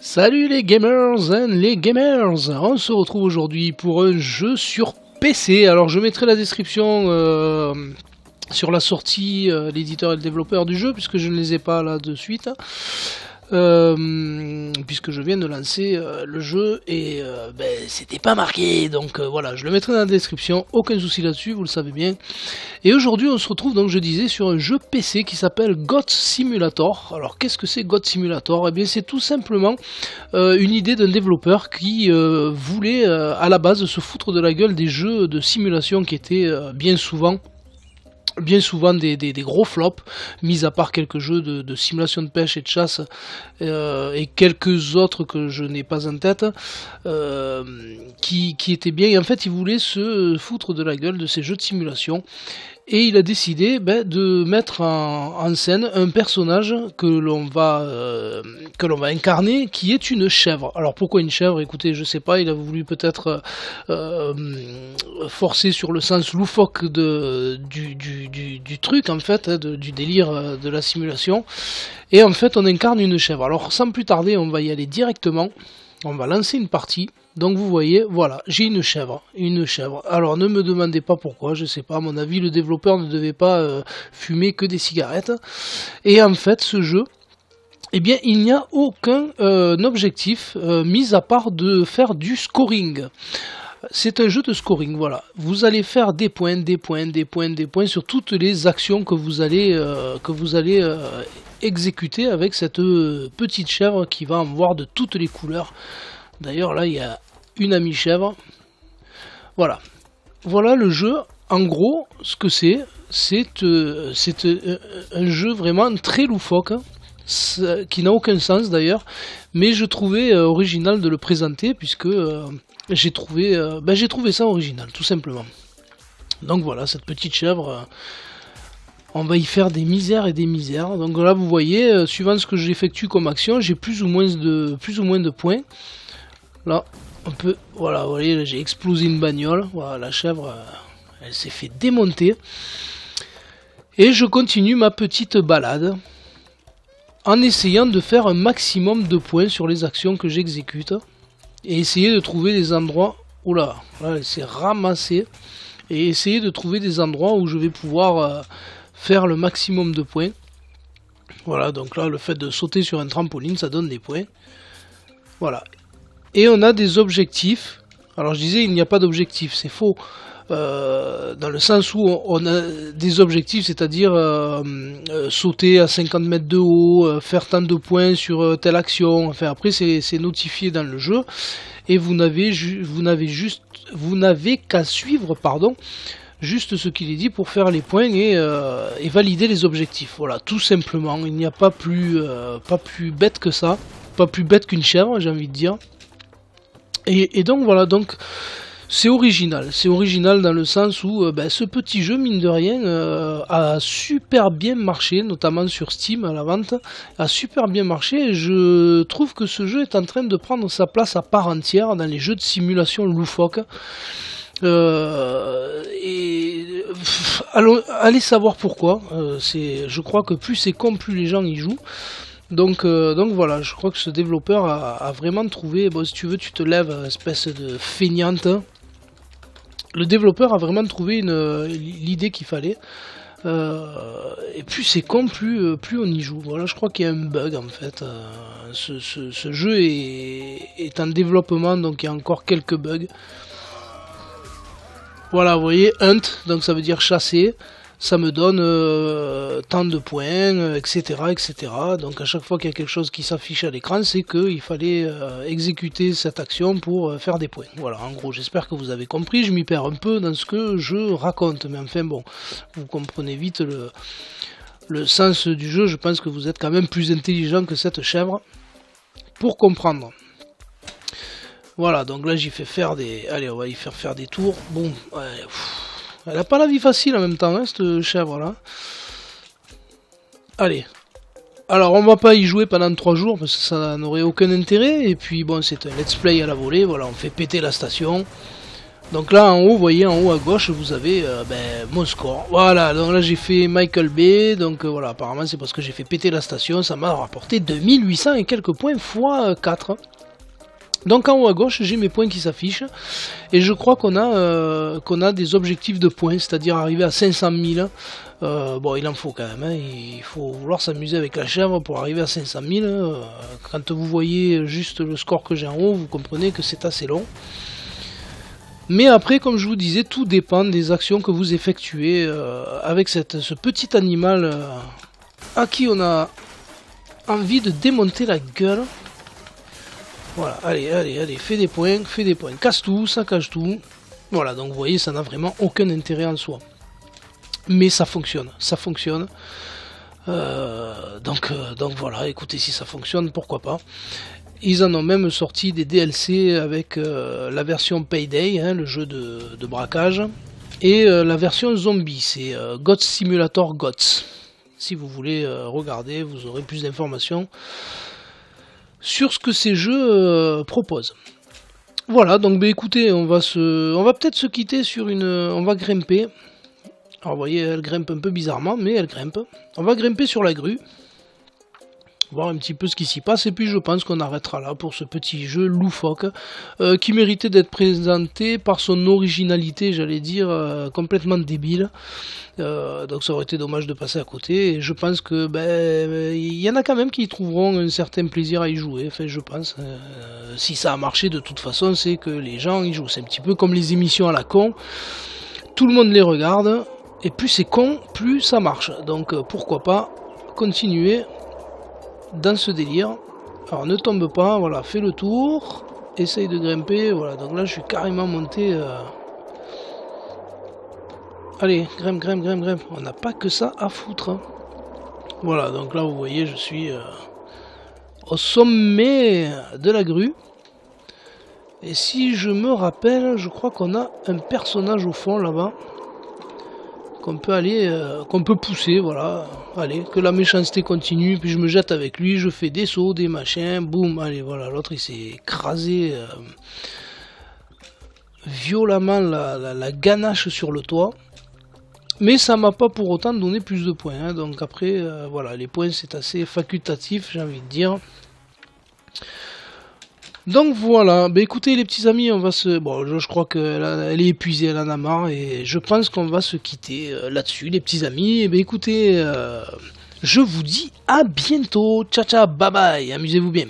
Salut les gamers and les gamers. On se retrouve aujourd'hui pour un jeu sur PC. Alors je mettrai la description sur la sortie, l'éditeur et le développeur du jeu, puisque je ne les ai pas là de suite. Puisque je viens de lancer le jeu et c'était pas marqué, donc voilà, je le mettrai dans la description, aucun souci là-dessus, vous le savez bien. Et aujourd'hui on se retrouve, donc je disais, sur un jeu PC qui s'appelle Goat Simulator. Alors qu'est-ce que c'est Goat Simulator? Eh bien c'est tout simplement une idée d'un développeur qui voulait à la base se foutre de la gueule des jeux de simulation qui étaient bien souvent des gros flops, mis à part quelques jeux de simulation de pêche et de chasse et quelques autres que je n'ai pas en tête, qui étaient bien. Et en fait, il voulait se foutre de la gueule de ces jeux de simulation. Et il a décidé de mettre en scène un personnage que l'on va incarner, qui est une chèvre. Alors pourquoi une chèvre? Écoutez, je sais pas, il a voulu peut-être forcer sur le sens loufoque du truc, en fait, du délire de la simulation. Et en fait, on incarne une chèvre. Alors sans plus tarder, on va y aller directement. On va lancer une partie. Donc vous voyez, voilà, j'ai une chèvre. Alors ne me demandez pas pourquoi, je sais pas, à mon avis le développeur ne devait pas fumer que des cigarettes. Et en fait ce jeu, eh bien il n'y a aucun objectif mis à part de faire du scoring. C'est un jeu de scoring, voilà. Vous allez faire des points sur toutes les actions que vous allez exécuter avec cette petite chèvre qui va en voir de toutes les couleurs. D'ailleurs là il y a une amie chèvre. Voilà. Voilà le jeu. En gros, ce que c'est un jeu vraiment très loufoque, qui n'a aucun sens d'ailleurs, mais je trouvais original de le présenter puisque j'ai trouvé ça original, tout simplement. Donc voilà, cette petite chèvre, on va y faire des misères et des misères. Donc là, vous voyez, suivant ce que j'effectue comme action, j'ai plus ou moins de points. Là, on peut, voilà, vous voyez, j'ai explosé une bagnole. Voilà, la chèvre, elle s'est fait démonter. Et je continue ma petite balade en essayant de faire un maximum de points sur les actions que j'exécute et essayer de trouver des endroits. Oula, là, elle s'est ramassée. Et essayer de trouver des endroits où je vais pouvoir faire le maximum de points. Voilà, donc là, le fait de sauter sur un trampoline, ça donne des points. Voilà. Et on a des objectifs. Alors je disais il n'y a pas d'objectif, c'est faux. Dans le sens où on a des objectifs, c'est-à-dire sauter à 50 mètres de haut, faire tant de points sur telle action. Enfin après c'est notifié dans le jeu et vous n'avez qu'à suivre juste ce qu'il est dit pour faire les points et valider les objectifs. Voilà, tout simplement. Il n'y a pas plus bête que ça, pas plus bête qu'une chèvre, j'ai envie de dire. Et donc voilà, donc c'est original dans le sens où ce petit jeu, mine de rien, a super bien marché, notamment sur Steam à la vente, a super bien marché, et je trouve que ce jeu est en train de prendre sa place à part entière dans les jeux de simulation loufoque. Allez savoir pourquoi, je crois que plus c'est con, plus les gens y jouent. Donc voilà, je crois que ce développeur a vraiment trouvé, bon si tu veux tu te lèves, espèce de feignante. Le développeur a vraiment trouvé l'idée qu'il fallait. Et plus c'est con, plus on y joue. Voilà, je crois qu'il y a un bug en fait. Ce jeu est en développement, donc il y a encore quelques bugs. Voilà, vous voyez, hunt, donc ça veut dire chasser. Ça me donne tant de points, etc. Donc à chaque fois qu'il y a quelque chose qui s'affiche à l'écran, c'est qu'il fallait exécuter cette action pour faire des points. Voilà, en gros, j'espère que vous avez compris. Je m'y perds un peu dans ce que je raconte, mais enfin bon, vous comprenez vite le sens du jeu. Je pense que vous êtes quand même plus intelligent que cette chèvre pour comprendre. Voilà, donc là j'y fais faire des... Allez, on va y faire des tours. Bon, ouais, elle a pas la vie facile en même temps, hein, cette chèvre là. Allez. Alors on va pas y jouer pendant 3 jours parce que ça n'aurait aucun intérêt. Et puis bon, c'est un let's play à la volée. Voilà, on fait péter la station. Donc là en haut, vous voyez en haut à gauche, vous avez mon score. Voilà, donc là j'ai fait Michael Bay, donc voilà, apparemment c'est parce que j'ai fait péter la station, ça m'a rapporté 2800 et quelques points x 4. Donc en haut à gauche, j'ai mes points qui s'affichent, et je crois qu'on a des objectifs de points, c'est-à-dire arriver à 500 000. Bon, il en faut quand même, hein. Il faut vouloir s'amuser avec la chèvre pour arriver à 500 000. Quand vous voyez juste le score que j'ai en haut, vous comprenez que c'est assez long. Mais après, comme je vous disais, tout dépend des actions que vous effectuez avec ce petit animal à qui on a envie de démonter la gueule. Voilà, allez, fais des points, casse tout, ça cache tout. Voilà, donc vous voyez, ça n'a vraiment aucun intérêt en soi. Mais ça fonctionne. Donc voilà, écoutez, si ça fonctionne, pourquoi pas. Ils en ont même sorti des DLC avec la version Payday, hein, le jeu de braquage, et la version zombie, c'est GOTS Simulator GOTS. Si vous voulez regarder, vous aurez plus d'informations sur ce que ces jeux proposent. Voilà, donc écoutez, on va peut-être se quitter sur on va grimper. Alors vous voyez, elle grimpe un peu bizarrement, mais elle grimpe. On va grimper sur la grue, voir un petit peu ce qui s'y passe, et puis je pense qu'on arrêtera là pour ce petit jeu loufoque, qui méritait d'être présenté par son originalité, j'allais dire, complètement débile. Donc ça aurait été dommage de passer à côté, et je pense que il y en a quand même qui y trouveront un certain plaisir à y jouer, enfin je pense. Si ça a marché de toute façon, c'est que les gens y jouent. C'est un petit peu comme les émissions à la con, tout le monde les regarde, et plus c'est con, plus ça marche. Donc pourquoi pas continuer dans ce délire. Alors ne tombe pas, voilà, fais le tour, essaye de grimper, voilà, donc là je suis carrément monté. Allez, grimpe, on n'a pas que ça à foutre. Hein. Voilà, donc là vous voyez, je suis au sommet de la grue. Et si je me rappelle, je crois qu'on a un personnage au fond là-bas. Qu'on peut aller, qu'on peut pousser, voilà. Allez, que la méchanceté continue, puis je me jette avec lui, je fais des sauts, des machins, boum, allez, voilà, l'autre il s'est écrasé violemment la ganache sur le toit. Mais ça m'a pas pour autant donné plus de points, hein. Donc après, voilà, les points c'est assez facultatif, j'ai envie de dire. Donc voilà, écoutez les petits amis, on va se... Bon, je crois qu'elle est épuisée, elle en a marre, et je pense qu'on va se quitter là-dessus, les petits amis. Et écoutez, je vous dis à bientôt, ciao ciao, bye bye, amusez-vous bien.